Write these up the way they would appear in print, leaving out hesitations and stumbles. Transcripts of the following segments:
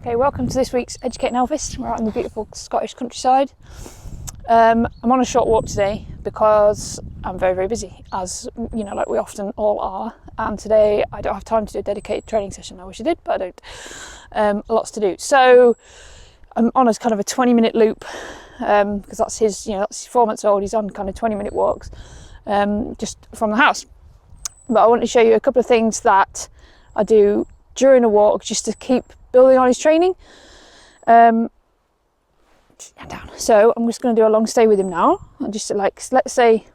Okay, welcome to this week's Educating Elvis. We're out in the beautiful Scottish countryside. I'm on a short walk today because I'm very, very busy, as you know, like we often all are. And today I don't have time to do a dedicated training session. I wish I did, but I don't. Lots to do. So I'm on a kind of a 20-minute loop because that's his, that's he's 4 months old. He's on kind of 20-minute walks just from the house. But I want to show you a couple of things that I do during a walk just to keep building on his training. Down. So I'm just going to do a long stay with him now. And just let's say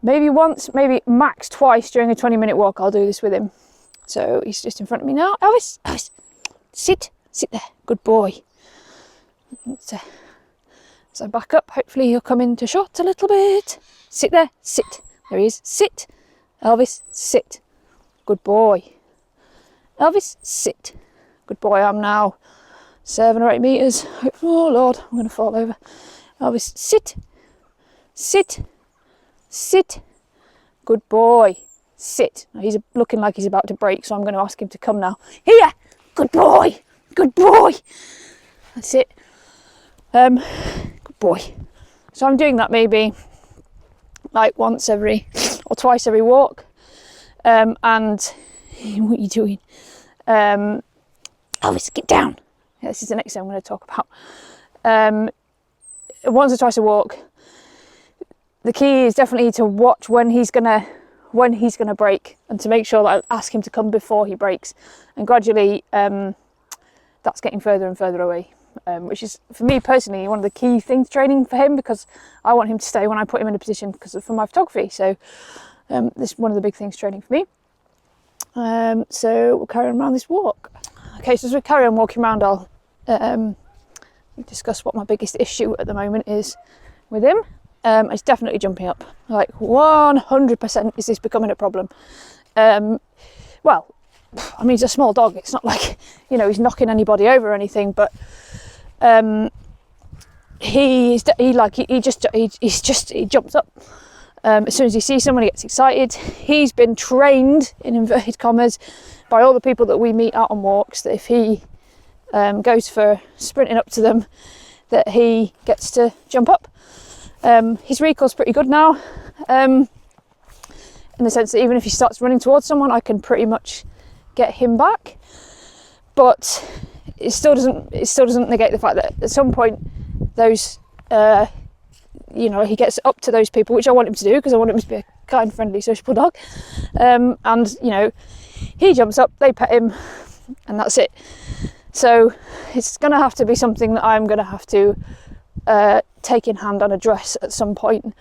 maybe once, maybe max twice during a 20-minute walk, I'll do this with him. So he's just in front of me now. Elvis, sit there, good boy. So as I back up, hopefully he'll come into shot a little bit. Sit there, sit. There he is, sit. Elvis, sit. Good boy. Elvis, sit. Good boy. I'm now 7 or 8 meters. Oh Lord, I'm going to fall over. Elvis, sit. Good boy. Sit. Now, he's looking like he's about to break, so I'm going to ask him to come now. Here. Good boy. That's it. Good boy. So I'm doing that maybe like once every or twice every walk. And what are you doing? Elvis, get down. Yeah, this is the next thing I'm going to talk about. Once or twice a walk. The key is definitely to watch when he's gonna break, and to make sure that I ask him to come before he breaks. And gradually, that's getting further and further away, which is for me personally one of the key things training for him, because I want him to stay when I put him in a position because for my photography. So this is one of the big things training for me. So we'll carry on around this walk. Okay, so as we carry on walking around, I'll discuss what my biggest issue at the moment is with him. It's definitely jumping up. Like 100% is this becoming a problem. Well, I mean, he's a small dog. It's not like, he's knocking anybody over or anything, but he jumps up. As soon as he sees someone, he gets excited. He's been trained, in inverted commas, by all the people that we meet out on walks, that if he goes for sprinting up to them, that he gets to jump up. His recall's pretty good now, in the sense that even if he starts running towards someone, I can pretty much get him back. But it still doesn't negate the fact that at some point those he gets up to those people, which I want him to do because I want him to be a kind, friendly, sociable dog. And he jumps up, they pet him, and that's it. So it's going to have to be something that I'm going to have to take in hand and address at some point.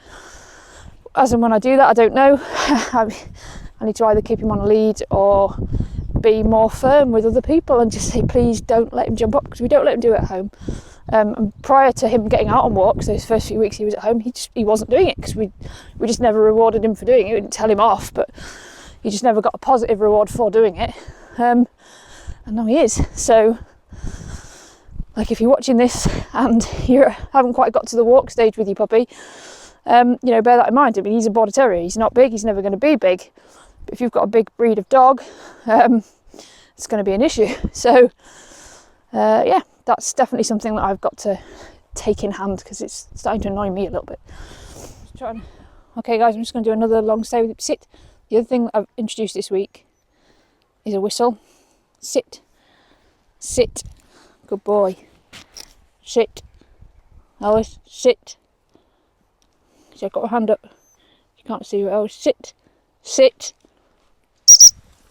As and when I do that, I don't know. I need to either keep him on a lead or be more firm with other people and just say, please don't let him jump up, because we don't let him do it at home. And prior to him getting out on walks, those first few weeks he was at home, he wasn't doing it because we just never rewarded him for doing it. We didn't tell him off, but he just never got a positive reward for doing it. And now he is. So, like, if you're watching this and you haven't quite got to the walk stage with your puppy, bear that in mind. I mean, he's a border terrier. He's not big. He's never going to be big. But if you've got a big breed of dog, it's going to be an issue. So, that's definitely something that I've got to take in hand because it's starting to annoy me a little bit. Okay, guys, I'm just going to do another long stay with him. Sit. The other thing I've introduced this week is a whistle. Sit. Good boy. Sit. Alice, sit. So I've got my hand up. You can't see where else. Sit.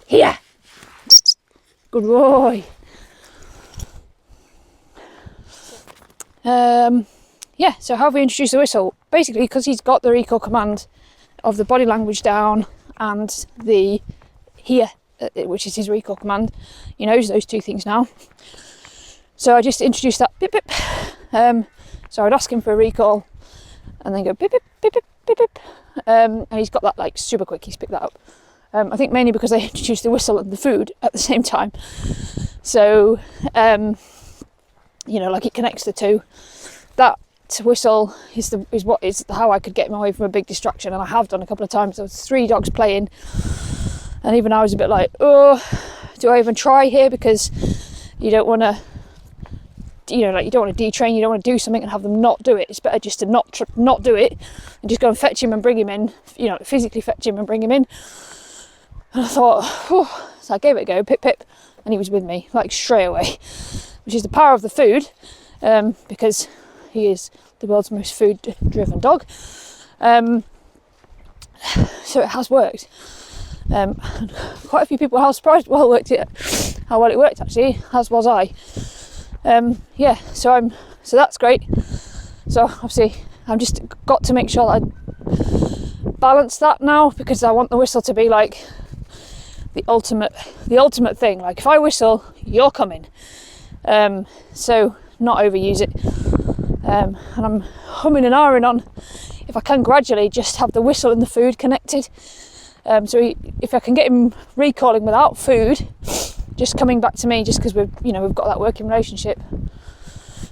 Here. Good boy. So how have we introduced the whistle? Basically, because he's got the recall command of the body language down and the here, which is his recall command. He knows those two things now. So I just introduced that bip bip. So I'd ask him for a recall and then go bip bip bip bip bip bip. And he's got that like super quick. He's picked that up. I think mainly because I introduced the whistle and the food at the same time. So it connects the two. That whistle is how I could get him away from a big distraction, and I have done a couple of times. There was 3 dogs playing, and even I was a bit like, oh, do I even try here? Because you don't want to you know, like you don't want to detrain, you don't want to do something and have them not do it. It's better just to not do it and just go and fetch him and bring him in, you know, physically fetch him and bring him in. And I thought, so I gave it a go, pip pip, and he was with me like straight away, which is the power of the food, because he is the world's most food driven dog. So it has worked. Quite a few people are surprised how well it worked actually, as was I. Yeah, so that's great. So obviously I've just got to make sure that I balance that now, because I want the whistle to be like the ultimate thing. Like if I whistle, you're coming. So not overuse it. And I'm humming and ahhing on if I can gradually just have the whistle and the food connected. So if I can get him recalling without food, just coming back to me, just because we've got that working relationship,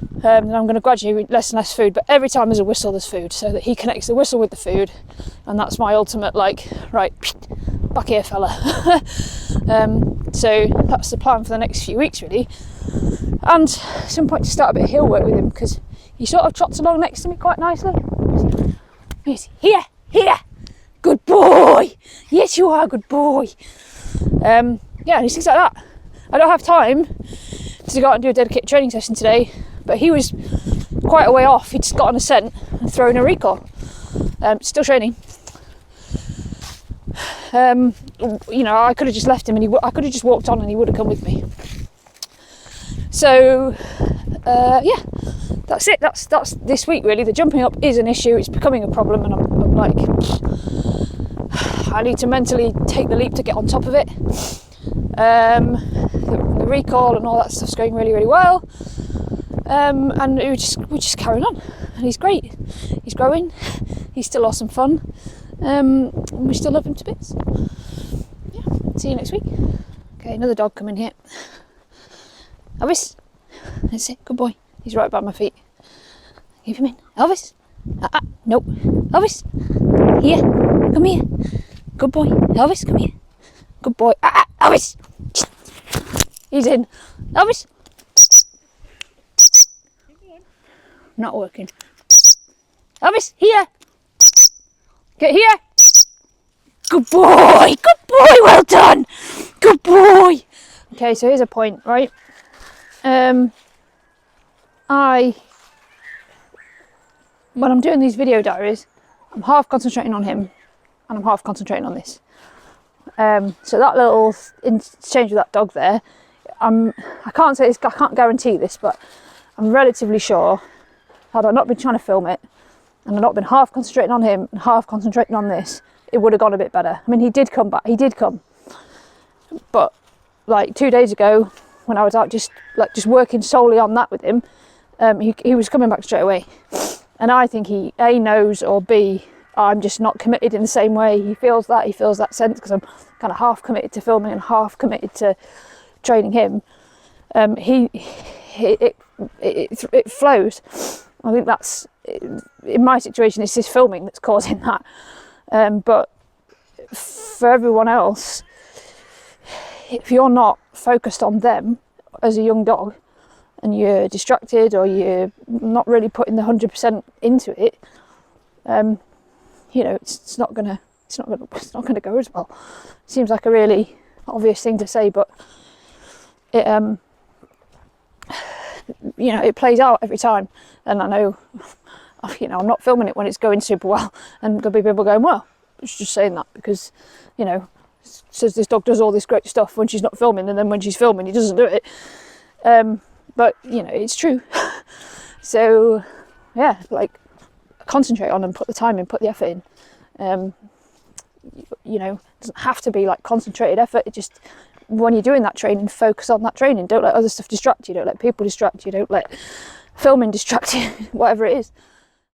then I'm going to gradually less and less food. But every time there's a whistle, there's food, so that he connects the whistle with the food, and that's my ultimate like, right, back here, fella. So that's the plan for the next few weeks, really. And at some point to start a bit of hill work with him, because he sort of trots along next to me quite nicely. Here, good boy. Yes, you are, good boy. Yeah, and things like that. I don't have time to go out and do a dedicated training session today, but he was quite a way off. He'd just got on a scent and thrown a recall. Still training. You know, I could have just left him, and I could have just walked on, and he would have come with me. So, yeah, that's it. That's this week really. The jumping up is an issue. It's becoming a problem, and I'm like, I need to mentally take the leap to get on top of it. The recall and all that stuff's going really, really well. And we're just carrying on, and he's great. He's growing. He's still awesome fun. And we still love him to bits. Yeah. See you next week. Okay, another dog coming here. Elvis, that's it. Good boy. He's right by my feet. Keep him in. Elvis. Nope. Elvis. Here. Come here. Good boy. Elvis, come here. Good boy. Elvis. He's in. Elvis. Not working. Elvis, here. Get here. Good boy. Good boy. Well done. Good boy. Okay, so here's a point, right? When I'm doing these video diaries, I'm half concentrating on him and I'm half concentrating on this. So that little exchange with that dog there, I can't guarantee this, but I'm relatively sure, had I not been trying to film it and I'd not been half concentrating on him and half concentrating on this, it would have gone a bit better. I mean, he did come back, but like 2 days ago, when I was out just working solely on that with him, he was coming back straight away. And I think he A, knows, or B, I'm just not committed in the same way. He feels that sense, because I'm kind of half committed to filming and half committed to training him. It flows. I think that's, in my situation, it's this filming that's causing that. But for everyone else, if you're not focused on them as a young dog, and you're distracted, or you're not really putting the 100% into it, you know, it's not gonna go as well. Seems like a really obvious thing to say, but it you know, it plays out every time. And I know, you know, I'm not filming it when it's going super well, and there'll be people going, well, it's just saying that because, you know, says this dog does all this great stuff when she's not filming, and then when she's filming he doesn't do it. But you know, it's true. So yeah, like, concentrate on and put the time in, put the effort in. You know, it doesn't have to be like concentrated effort. It just, when you're doing that training, focus on that training. Don't let other stuff distract you. Don't let people distract you. Don't let filming distract you. Whatever it is.